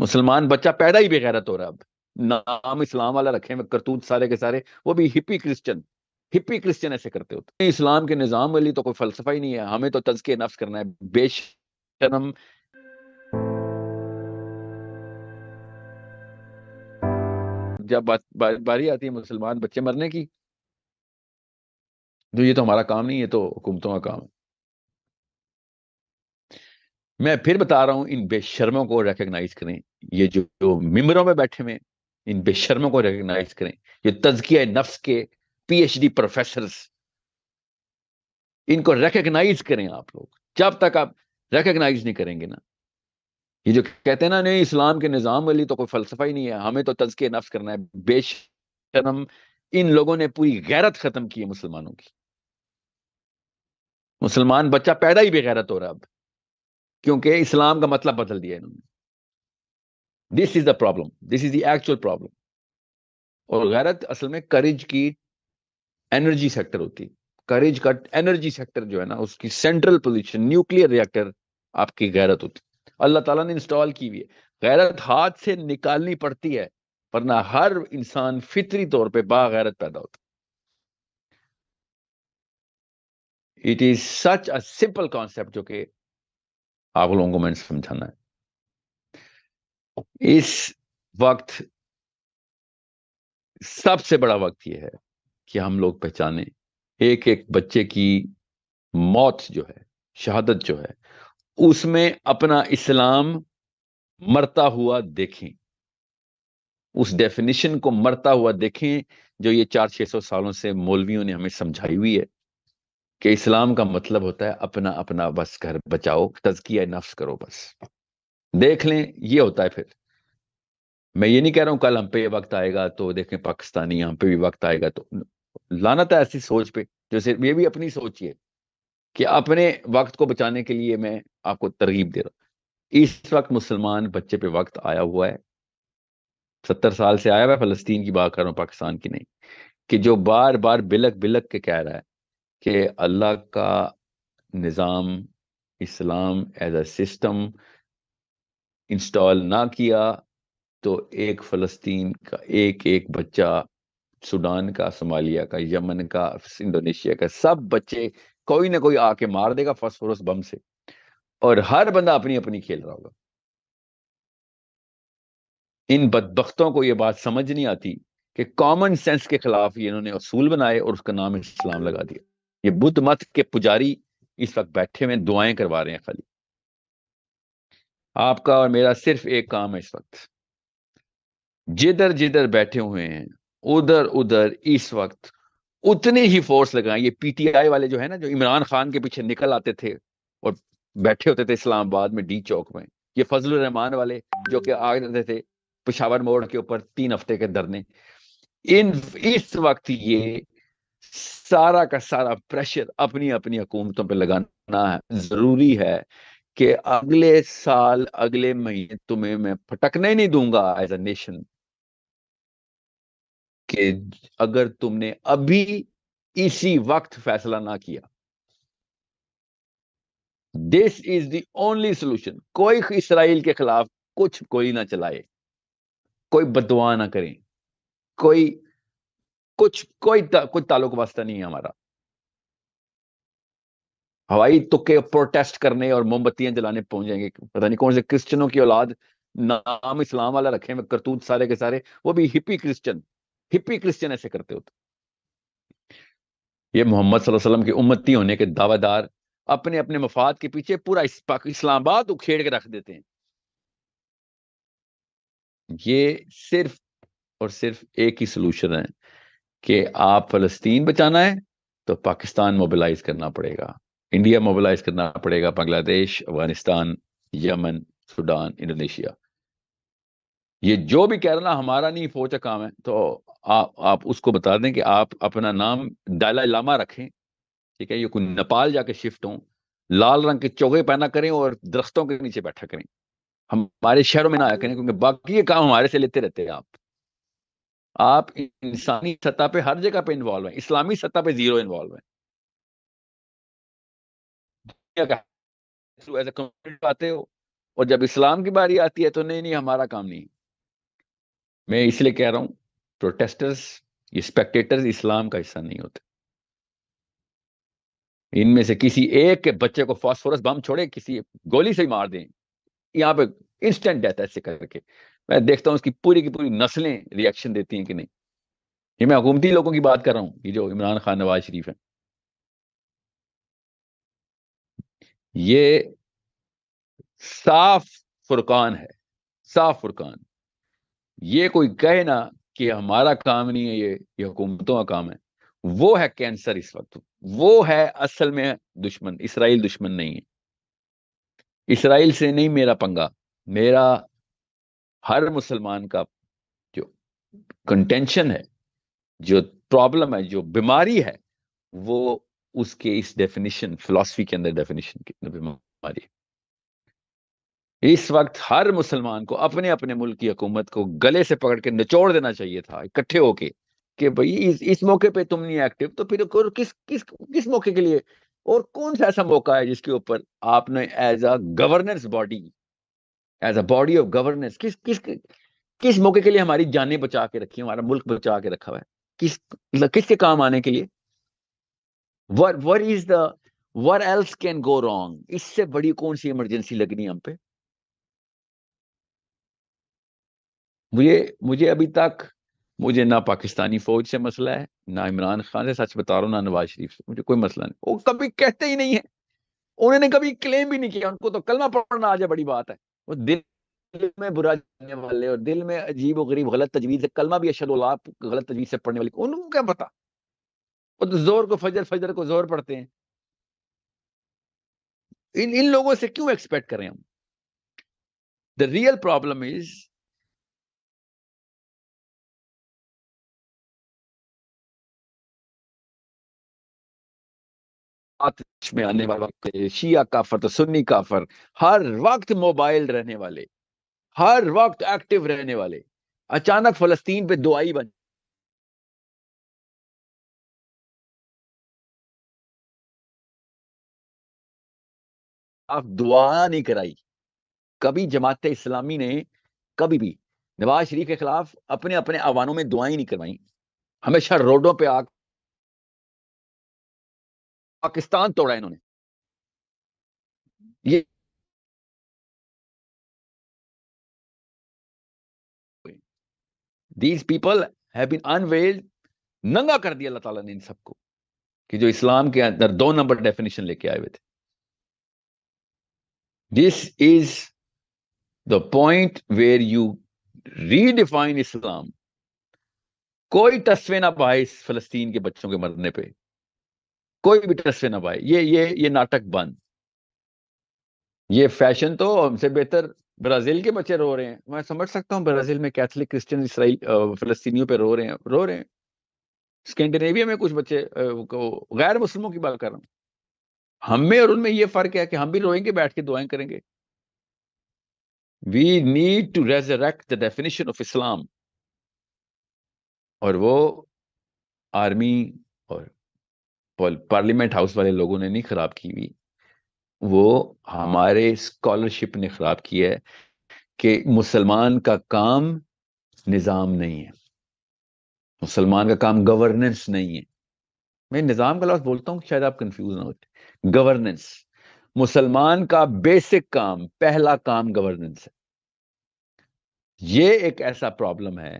مسلمان بچہ پیدا ہی بے غیرت ہو رہا ہے اب، نام اسلام والا رکھے میں کرتوت سارے کے سارے، وہ بھی ہپی کرسچن ایسے کرتے ہوتے. اسلام کے نظام والی تو کوئی فلسفہ ہی نہیں ہے، ہمیں تو تزکیہ نفس کرنا ہے. بے شرم جب باری آتی ہے مسلمان بچے مرنے کی، تو یہ تو ہمارا کام نہیں ہے، تو حکومتوں کا کام ہے. میں پھر بتا رہا ہوں، ان بے شرموں کو ریکگنائز کریں. یہ جو ممبروں میں بیٹھے ہوئے ان بے شرموں کو ریکگنائز کریں. یہ تزکیہ نفس کے پی ایچ ڈی پروفیسرز، ان کو ریکگنائز کریں. آپ لوگ جب تک آپ ریکگنائز نہیں کریں گے نا، یہ جو کہتے ہیں نا نہیں اسلام کے نظام والی تو کوئی فلسفہ ہی نہیں ہے، ہمیں تو تزکیہ نفس کرنا ہے. بے شرم ان لوگوں نے پوری غیرت ختم کی ہے مسلمانوں کی. مسلمان بچہ پیدا ہی بے غیرت ہو رہا ہے اب، کیونکہ اسلام کا مطلب بدل دیا انہوں نے. This is the problem, this is the actual problem. اور غیرت اصل میں کریج کی انرجی سیکٹر ہوتی. کریج کا انرجی سیکٹر جو ہے نا، اس کی سینٹرل پوزیشن نیوکلیئر ریئیکٹر آپ کی غیرت ہوتی. اللہ تعالیٰ نے انسٹال کی ہوئی ہے. غیرت ہاتھ سے نکالنی پڑتی ہے، ورنہ ہر انسان فطری طور پہ باغیرت پیدا ہوتا. It is such a simple concept جو کہ آپ لوگوں کو میں نے سمجھانا ہے. اس وقت سب سے بڑا وقت یہ ہے کہ ہم لوگ پہچانیں، ایک ایک بچے کی موت جو ہے، شہادت جو ہے، اس میں اپنا اسلام مرتا ہوا دیکھیں. اس ڈیفینیشن کو مرتا ہوا دیکھیں جو یہ 400-600 سالوں سے مولویوں نے ہمیں سمجھائی ہوئی ہے کہ اسلام کا مطلب ہوتا ہے اپنا اپنا بس گھر بچاؤ، تزکیہ نفس کرو. بس دیکھ لیں یہ ہوتا ہے. پھر میں یہ نہیں کہہ رہا ہوں کل ہم پہ یہ وقت آئے گا تو دیکھیں پاکستانی ہم پہ بھی وقت آئے گا تو لعنت ہے ایسی سوچ پہ. جیسے یہ بھی اپنی سوچ ہے کہ اپنے وقت کو بچانے کے لیے میں آپ کو ترغیب دے رہا ہوں. اس وقت مسلمان بچے پہ وقت آیا ہوا ہے، 70 سال سے آیا ہوا ہے. فلسطین کی بات کر رہا ہوں، پاکستان کی نہیں. کہ جو بار بار بلک بلک کے کہہ رہا ہے کہ اللہ کا نظام اسلام ایز اے سسٹم انسٹال نہ کیا تو ایک فلسطین کا ایک ایک بچہ، سوڈان کا، صومالیہ کا، یمن کا، انڈونیشیا کا، سب بچے کوئی نہ کوئی آ کے مار دے گا فاسفورس بم سے، اور ہر بندہ اپنی اپنی کھیل رہا ہوگا. ان بدبختوں کو یہ بات سمجھ نہیں آتی کہ کامن سینس کے خلاف یہ انہوں نے اصول بنائے اور اس کا نام اسلام لگا دیا. یہ بدھ مت کے پجاری اس وقت بیٹھے ہوئے دعائیں کروا رہے ہیں خالی. آپ کا اور میرا صرف ایک کام ہے اس وقت، جدھر جدھر بیٹھے ہوئے ہیں ادھر ادھر اس وقت اتنی ہی فورس لگائیں. یہ پی ٹی آئی والے جو ہے نا، جو عمران خان کے پیچھے نکل آتے تھے اور بیٹھے ہوتے تھے اسلام آباد میں ڈی چوک میں، یہ فضل الرحمان والے جو کہ آ رہتے تھے پشاور موڑ کے اوپر 3 ہفتے کے دھرنے، اس وقت یہ سارا کا سارا پریشر اپنی اپنی حکومتوں پہ لگانا ہے. ضروری ہے کہ اگلے سال اگلے مہینے تمہیں میں پھٹکنے نہیں دوں گا ایز اے نیشن، کہ اگر تم نے ابھی اسی وقت فیصلہ نہ کیا. دس از دی اونلی سولوشن. کوئی اسرائیل کے خلاف کچھ گولی نہ چلائے، کوئی بددعا نہ کریں، کوئی تعلق واسطہ نہیں ہے ہمارا. ہوائی تکے پروٹیسٹ کرنے اور موم بتیاں جلانے پہنچ جائیں گے، پتہ نہیں کون سے کرسچنوں کی اولاد نام اسلام والا رکھے میں کرتوت سارے کے سارے، وہ بھی ہپی کرسچن ایسے کرتے ہوتے. یہ محمد صلی اللہ علیہ وسلم کی امتی ہونے کے دعوے دار اپنے اپنے مفاد کے پیچھے پورا اسلام آباد اکھیڑ کے رکھ دیتے ہیں. یہ صرف اور صرف ایک ہی سلوشن ہے کہ آپ فلسطین بچانا ہے تو پاکستان موبلائز کرنا پڑے گا، انڈیا موبلائز کرنا پڑے گا، بنگلہ دیش، افغانستان، یمن، سوڈان، انڈونیشیا. یہ جو بھی کہہ رہا نا ہمارا نہیں فوج کا کام ہے، تو آپ اس کو بتا دیں کہ آپ اپنا نام دلائی لاما رکھیں. ٹھیک ہے، یہ کوئی نیپال جا کے شفٹ ہوں، لال رنگ کے چوگے پہنا کریں اور درختوں کے نیچے بیٹھا کریں. ہمارے شہروں میں نہ آیا کریں، کیونکہ باقی یہ کام ہمارے سے لیتے رہتے ہیں. آپ انسانی سطح پہ ہر جگہ پہ انوالو ہیں، اسلامی سطح پہ زیرو انوالو ہیں. ایز اے کمیونٹی آتے ہو اور جب اسلام کی باری آتی ہے تو نہیں ہمارا کام نہیں. میں اس لیے کہہ رہا ہوں پروٹیسٹرز، یہ اسپیکٹیٹرز اسلام کا حصہ نہیں ہوتے. ان میں سے کسی ایک کے بچے کو فاسفورس بم چھوڑے، کسی گولی سے ہی مار دیں، یہاں پہ انسٹنٹ ڈیتھ ایسے کر کے میں دیکھتا ہوں اس کی پوری نسلیں ریئیکشن دیتی ہیں کہ نہیں. یہ میں حکومتی لوگوں کی بات کر رہا ہوں، یہ جو عمران خان، نواز شریف ہیں. یہ صاف فرقان ہے، صاف فرقان. یہ کوئی کہے نا کہ ہمارا کام نہیں ہے، یہ حکومتوں کا کام ہے. وہ ہے کینسر اس وقت، وہ ہے اصل میں دشمن. اسرائیل دشمن نہیں ہے. اسرائیل سے نہیں میرا پنگا، میرا ہر مسلمان کا جو کنٹینشن ہے، جو پرابلم ہے، جو بیماری ہے، وہ اس کے اس ڈیفینیشن، فلسفی کے اندر ڈیفینیشن کی بیماری. اس وقت ہر مسلمان کو اپنے اپنے ملک کی حکومت کو گلے سے پکڑ کے نچوڑ دینا چاہیے تھا اکٹھے ہو کے کہ بھئی اس موقع پہ تم نہیں ایکٹیو تو پھر کس موقع کے لیے؟ اور کون سا ایسا موقع ہے جس کے اوپر آپ نے as a governance body, as a body of governance, کس موقع کے لیے ہماری جانیں بچا کے رکھی، ہمارا ملک بچا کے رکھا ہوا ہے؟ کس کے کام آنے کے لیے؟ what else can go wrong؟ اس سے بڑی کون سی ایمرجنسی لگنی ہم پہ؟ مجھے ابھی تک مجھے نہ پاکستانی فوج سے مسئلہ ہے، نہ عمران خان سے، سچ بتا رہا ہوں، نہ نواز شریف سے. مجھے کوئی مسئلہ نہیں. وہ کبھی کہتے ہی نہیں ہے، انہوں نے کبھی کلیم بھی نہیں کیا. ان کو تو کلمہ پڑھنا آ جائے بڑی بات ہے. وہ دل میں برا جاننے والے اور دل میں عجیب و غریب غلط تجویز سے کلمہ بھی اشہد اللہ غلط تجویز سے پڑھنے والے، ان کو کیا پتا؟ وہ تو زور کو فجر کو زور پڑھتے ہیں. ان لوگوں سے کیوں ایکسپیکٹ کریں ہم؟ The real problem is آتش میں آنے والا شیعہ کافر تو سنی کافر، ہر وقت موبائل رہنے والے، ہر وقت ایکٹیو رہنے والے، اچانک فلسطین پہ دعائی بن. آپ دعا نہیں کرائی کبھی جماعت اسلامی نے، کبھی بھی نواز شریف کے خلاف اپنے عوانوں میں دعائیں نہیں کروائی. ہمیشہ روڈوں پہ پاکستان توڑا انہوں نے. یہ these people have been invalid, ننگا کر دیا اللہ تعالیٰ نے ان سب کو، کہ جو اسلام کے اندر 2 نمبر ڈیفینیشن لے کے آئے ہوئے تھے. This is the point where you redefine Islam. کوئی تصویر نہ پائے اس فلسطین کے بچوں کے مرنے پہ، کوئی بھی تصویر نہ پائے. یہ ناٹک بند. یہ فیشن تو ہم سے بہتر برازیل کے بچے رو رہے ہیں. میں سمجھ سکتا ہوں برازیل میں کیتھولک کرسچن اسرائیل فلسطینیوں پہ رو رہے ہیں. اسکینڈینیویا میں کچھ بچے غیر مسلموں کی بات کر رہا ہوں. ہم میں اور ان میں یہ فرق ہے کہ ہم بھی روئیں گے، بیٹھ کے دعائیں کریں گے. We need to resurrect the definition of Islam. اور وہ آرمی اور پارلیمنٹ ہاؤس والے لوگوں نے نہیں خراب کی ہوئی، وہ ہمارے اسکالرشپ نے خراب کی ہے کہ مسلمان کا کام نظام نہیں ہے، مسلمان کا کام گورننس نہیں ہے. میں نظام کا لفظ بولتا ہوں شاید آپ کنفیوز نہ ہوتے. گورننس، مسلمان کا بیسک کام، پہلا کام گورننس ہے. یہ ایک ایسا پرابلم ہے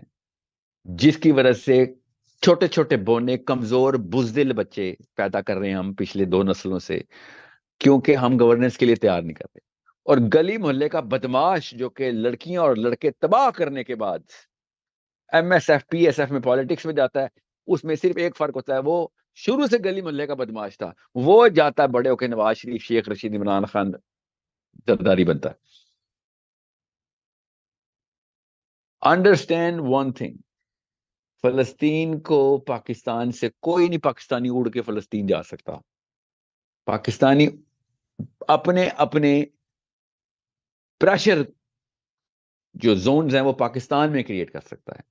جس کی وجہ سے چھوٹے چھوٹے بونے کمزور بزدل بچے پیدا کر رہے ہیں ہم پچھلے 2 نسلوں سے، کیونکہ ہم گورننس کے لیے تیار نہیں کرتے. اور گلی محلے کا بدماش جو کہ لڑکیاں اور لڑکے تباہ کرنے کے بعد M S F P S F میں پالیٹکس میں جاتا ہے، اس میں صرف ایک فرق ہوتا ہے، وہ شروع سے گلی محلے کا بدماش تھا، وہ جاتا ہے بڑے ہو کے نواز شریف، شیخ رشید، عمران خان زرداری بنتا ہے. انڈرسٹینڈ ون تھنگ، فلسطین کو پاکستان سے کوئی نہیں، پاکستانی اڑ کے فلسطین جا سکتا. پاکستانی اپنے پریشر جو زونز ہیں وہ پاکستان میں کریٹ کر سکتا ہے.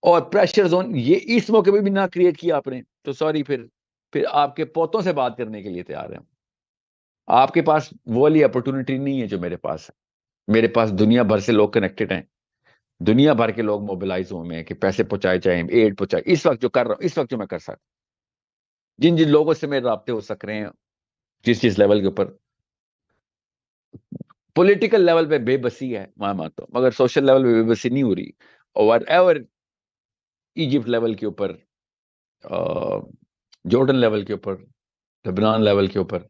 اور پریشر زون یہ اس موقع پہ بھی نہ کریٹ کیا آپ نے تو سوری، پھر آپ کے پوتوں سے بات کرنے کے لیے تیار ہیں. آپ کے پاس وہ والی اپرچونٹی نہیں ہے جو میرے پاس ہے. میرے پاس دنیا بھر سے لوگ کنیکٹڈ ہیں, دنیا بھر کے لوگ موبلائز ہوئے ہیں کہ پیسے پہنچائے جائیں, ایڈ پہنچائے. اس وقت جو کر رہا ہوں, اس وقت جو میں کر سکتا, جن جن لوگوں سے میرے رابطے ہو سک رہے ہیں جس لیول کے اوپر, پولیٹیکل لیول پہ بے بسی ہے میں مانتا ہوں, مگر سوشل لیول پہ بے بسی نہیں ہو رہی. اور ایور ایجپٹ لیول کے اوپر, جارڈن لیول کے اوپر, لبنان لیول کے اوپر,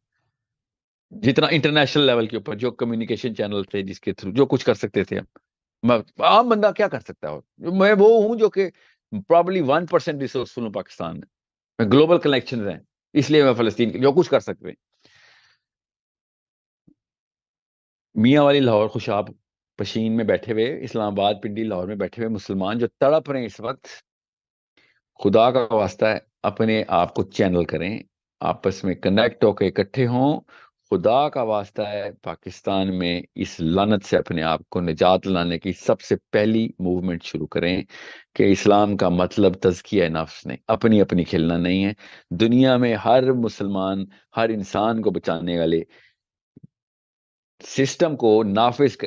جتنا انٹرنیشنل لیول کے اوپر جو کمیونیکیشن چینل تھے جس کے تھرو جو کچھ کر سکتے تھے ہم, عام بندہ کیا کر سکتا ہے؟ میں وہ ہوں جو کہ پرابلی 1% ریسورسفل ہوں پاکستان میں گلوبل کنیکشن ہیں, اس لیے میں فلسطین جو کچھ کر سکتے ہیں. میاں والی لاہور خوشاب پشین میں بیٹھے ہوئے, اسلام آباد پنڈی لاہور میں بیٹھے ہوئے مسلمان جو تڑپ رہے ہیں اس وقت, خدا کا واسطہ ہے اپنے آپ کو چینل کریں, آپس میں کنیکٹ ہو کے اکٹھے ہوں. خدا کا واسطہ ہے پاکستان میں اس لعنت سے اپنے آپ کو نجات لانے کی سب سے پہلی موومنٹ شروع کریں کہ اسلام کا مطلب تزکیہ نفس نہیں, اپنی اپنی کھیلنا نہیں ہے. دنیا میں ہر مسلمان, ہر انسان کو بچانے والے سسٹم کو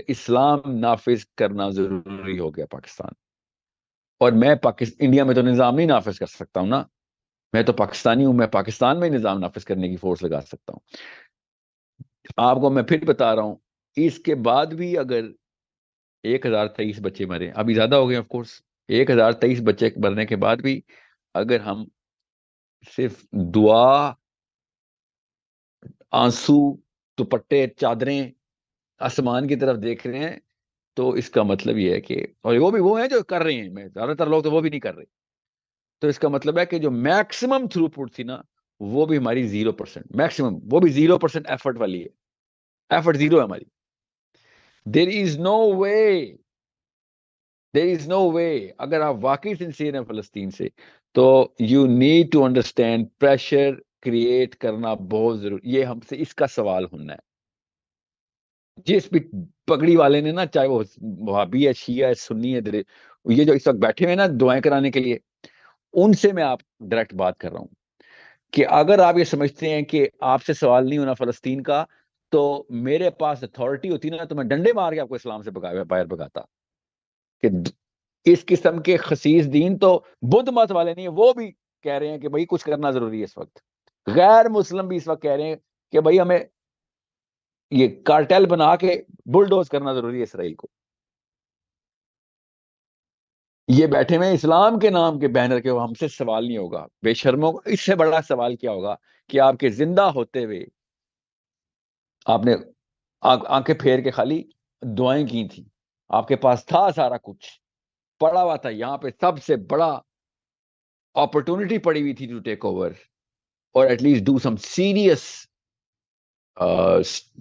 اسلام نافذ کرنا ضروری ہو گیا پاکستان. اور میں انڈیا میں تو نظام نہیں نافذ کر سکتا ہوں نا, میں تو پاکستانی ہوں, میں پاکستان میں نظام نافذ کرنے کی فورس لگا سکتا ہوں. آپ کو میں پھر بتا رہا ہوں, اس کے بعد بھی اگر 1023 بچے مرے, ابھی زیادہ ہو گئے آف کورس, 1023 بچے مرنے کے بعد بھی اگر ہم صرف دعا, آنسو, دوپٹے, چادریں آسمان کی طرف دیکھ رہے ہیں, تو اس کا مطلب یہ ہے کہ, اور وہ بھی وہ ہیں جو کر رہے ہیں, میں زیادہ تر لوگ تو وہ بھی نہیں کر رہے, تو اس کا مطلب ہے کہ جو میکسیمم تھرو پٹ تھی نا, وہ بھی ہماری 0%, میکسیمم وہ بھی 0% ایفرٹ والی ہے, ایفرٹ 0 ہے ہماری. دیر از نو وے, دیر از نو وے. اگر آپ واقعی سنسیئر ہیں فلسطین سے, تو you need to understand pressure create کرنا بہت ضروری, یہ ہم سے اس کا سوال ہونا ہے. جس بھی پگڑی والے نے نا, چاہے وہ وہابی ہے, شیعہ ہے, سنی ہے, یہ جو اس وقت بیٹھے ہوئے نا دعائیں کرانے کے لیے, ان سے میں آپ ڈائریکٹ بات کر رہا ہوں کہ اگر آپ یہ سمجھتے ہیں کہ آپ سے سوال نہیں ہونا فلسطین کا, تو میرے پاس اتھارٹی ہوتی نا, تو میں ڈنڈے مار کے آپ کو اسلام سے باہر بگاتا. کہ اس قسم کے خسیس دین تو بدھ مت والے نہیں ہیں, وہ بھی کہہ رہے ہیں کہ بھائی کچھ کرنا ضروری ہے اس وقت. غیر مسلم بھی اس وقت کہہ رہے ہیں کہ بھائی ہمیں یہ کارٹیل بنا کے بلڈوز کرنا ضروری ہے اسرائیل کو. یہ بیٹھے ہوئے اسلام کے نام کے بینر کے, ہم سے سوال نہیں ہوگا بے شرموں. اس سے بڑا سوال کیا ہوگا کہ آپ کے زندہ ہوتے ہوئے آپ نے آنکھیں پھیر کے خالی دعائیں کی تھی, آپ کے پاس تھا سارا کچھ پڑا ہوا تھا, یہاں پہ سب سے بڑا اپرچونٹی پڑی ہوئی تھی ٹو ٹیک اوور, اور at least do some serious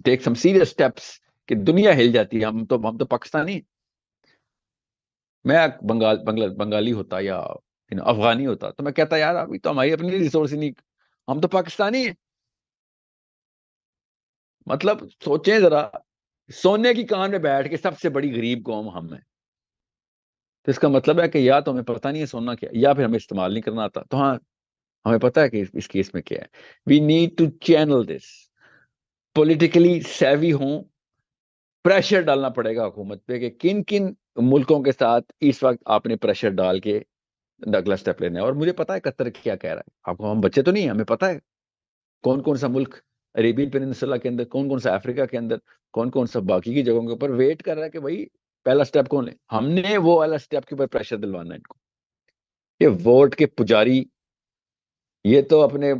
take some serious steps کہ دنیا ہل جاتی ہے. ہم تو پاکستانی, میں بنگالی ہوتا یا افغانی ہوتا تو میں کہتا یار ابھی تو ہماری اپنی ریسورس نہیں, ہم تو پاکستانی ہیں. مطلب سوچیں ذرا, سونے کی کان میں بیٹھ کے سب سے بڑی غریب قوم ہم ہیں, تو اس کا مطلب ہے کہ یا تو ہمیں پتہ نہیں ہے سونا کیا, یا پھر ہمیں استعمال نہیں کرنا آتا. تو ہاں, ہمیں پتہ ہے کہ اس کیس میں کیا ہے. We need to channel this, politically savvy ہوں, پریشر ڈالنا پڑے گا حکومت پہ کہ کن کن ملکوں کے ساتھ اس وقت آپ نے پریشر ڈال کے اگلا سٹیپ لینا ہے. اور مجھے پتا ہے قطر کیا کہہ رہا ہے, آپ کو ہم بچے تو نہیں ہیں, ہمیں پتا ہے کون کون سا ملک عربین پیننسولا کے اندر, کون کون سا افریقہ کے اندر, کون کون سا باقی کی جگہوں کے اوپر ویٹ کر رہا ہے کہ بھائی پہلا سٹیپ کون لے. ہم نے وہ والا سٹیپ کے اوپر پریشر دلوانا ہے ان کو. یہ ووٹ کے پجاری, یہ تو اپنے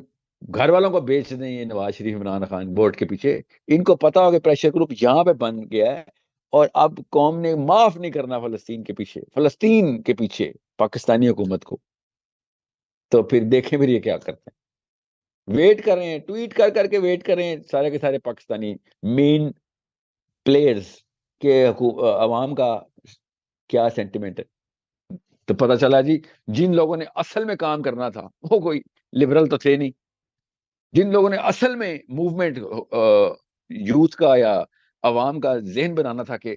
گھر والوں کو بیچ دیں, یہ نواز شریف, عمران خان ووٹ کے پیچھے. ان کو پتا ہو کہ پریشر گروپ یہاں پہ بن گیا ہے, اور اب قوم نے معاف نہیں کرنا فلسطین کے پیچھے پاکستانی حکومت کو. تو پھر دیکھیں پھر یہ کیا کرتے ہیں. ویٹ کر رہے ہیں, ٹویٹ کر کر کے ویٹ کر رہے ہیں سارے کے سارے پاکستانی مین پلیئرز کے عوام کا کیا سینٹیمنٹ ہے. تو پتہ چلا جی, جن لوگوں نے اصل میں کام کرنا تھا وہ کوئی لبرل تو تھے نہیں. جن لوگوں نے اصل میں موومنٹ یوتھ کا یا عوام کا ذہن بنانا تھا کہ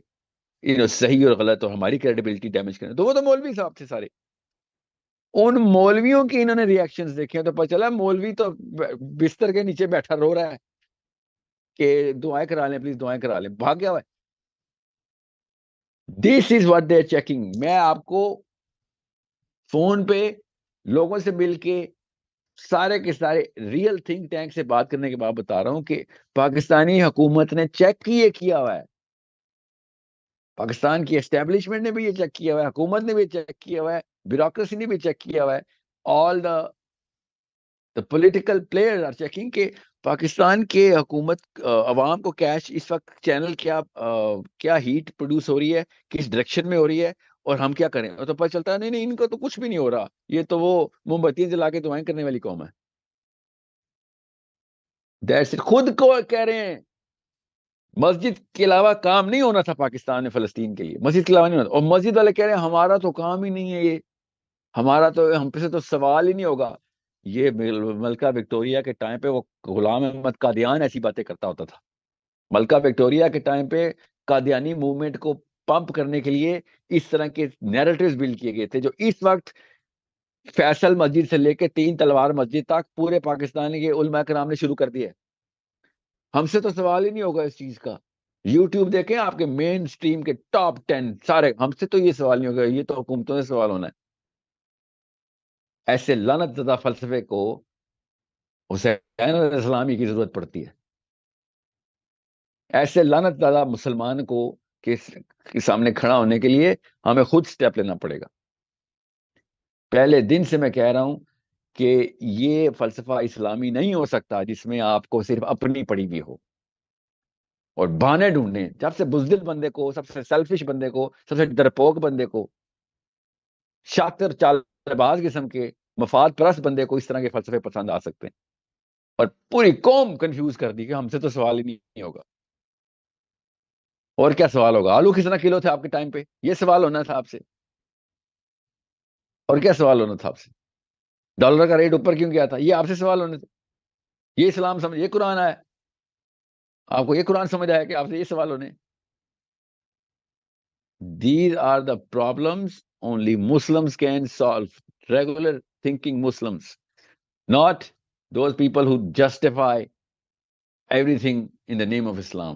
صحیح اور غلط, اور ہماری کریڈیبلٹی ڈیمیج کرنا, تو وہ تو مولوی صاحب تھے سارے. ان مولویوں کی انہوں نے ریاکشنز دیکھے تو پتہ چلا مولوی تو بستر کے نیچے بیٹھا رو رہا ہے کہ دعائیں کرا لیں پلیز، دعائیں کرا لیں، بھاگ گیا ہوا ہے. This is what they are checking. میں آپ کو فون پہ لوگوں سے مل کے سارے کے سارے ریئل تھنک ٹینک سے بات کرنے کے بعد بتا رہا ہوں کہ پاکستانی حکومت نے چیک کیا ہوا ہے. پاکستان کی اسٹیبلشمنٹ نے بھی یہ چیک کیا ہوا ہے، حکومت نے بھی چیک کیا ہوا ہے، بیوروکریسی نے بھی چیک کیا ہوا ہے. All the political player are checking کہ پاکستان کے حکومت عوام کو کیش اس وقت چینل کیا ہیٹ پروڈیوس ہو رہی ہے، کس ڈائریکشن میں ہو رہی ہے، اور ہم کیا کریں. اور تو پتہ چلتا ہے نہیں ان کو تو کچھ بھی نہیں ہو رہا، یہ تو وہ موم بتی جلا کے دعائیں کرنے والی قوم ہے. خود کو کہہ رہے ہیں مسجد کے علاوہ کام نہیں ہونا تھا پاکستان میں فلسطین کے لیے، مسجد کے علاوہ نہیں ہونا. اور مسجد والے کہہ رہے ہیں ہمارا تو کام ہی نہیں ہے، یہ ہمارا تو ہم پہ سے تو سوال ہی نہیں ہوگا. یہ ملکہ وکٹوریہ کے ٹائم پہ وہ غلام احمد قادیان ایسی باتیں کرتا ہوتا تھا. ملکہ وکٹوریہ کے ٹائم پہ قادیانی موومنٹ کو پمپ کرنے کے لیے اس طرح کے نیریٹیوز بلڈ کیے گئے تھے، جو اس وقت فیصل مسجد سے لے کے 3 تلوار مسجد تک پورے پاکستان کے علماء کرام نے شروع کر دیا ہے. ہم سے تو سوال ہی نہیں ہوگا اس چیز کا. یوٹیوب دیکھیں آپ کے مین سٹریم کے ٹاپ 10 سارے، ہم سے تو یہ سوال نہیں ہوگا، یہ تو حکومتوں سے سوال ہونا ہے. ایسے لعنت زدہ فلسفے کو حسین علیہ السلام کی ضرورت پڑتی ہے. ایسے لعنت زدہ مسلمان کو کے سامنے کھڑا ہونے کے لیے ہمیں خود سٹیپ لینا پڑے گا. پہلے دن سے میں کہہ رہا ہوں کہ یہ فلسفہ اسلامی نہیں ہو سکتا جس میں آپ کو صرف اپنی پڑی ہوئی ہو اور بہانے ڈھونڈنے. سب سے بزدل بندے کو، سب سے سیلفش بندے کو، سب سے ڈرپوک بندے کو، شاطر چال باز قسم کے مفاد پرست بندے کو اس طرح کے فلسفے پسند آ سکتے ہیں. اور پوری قوم کنفیوز کر دی کہ ہم سے تو سوال ہی نہیں ہوگا. اور کیا سوال ہوگا؟ آلو کتنا کلو تھے آپ کے ٹائم پہ؟ یہ سوال ہونا تھا آپ سے. اور کیا سوال ہونا تھا آپ سے؟ ڈالر کا ریٹ اوپر کیوں گیا تھا؟ یہ آپ سے سوال ہونے تھے. یہ اسلام سمجھ، یہ قرآن آیا، آپ کو یہ قرآن سمجھ آیا کہ آپ سے یہ سوال ہونے. These are the problems only Muslims can solve. Regular thinking Muslims, not those people who justify everything in the name of Islam.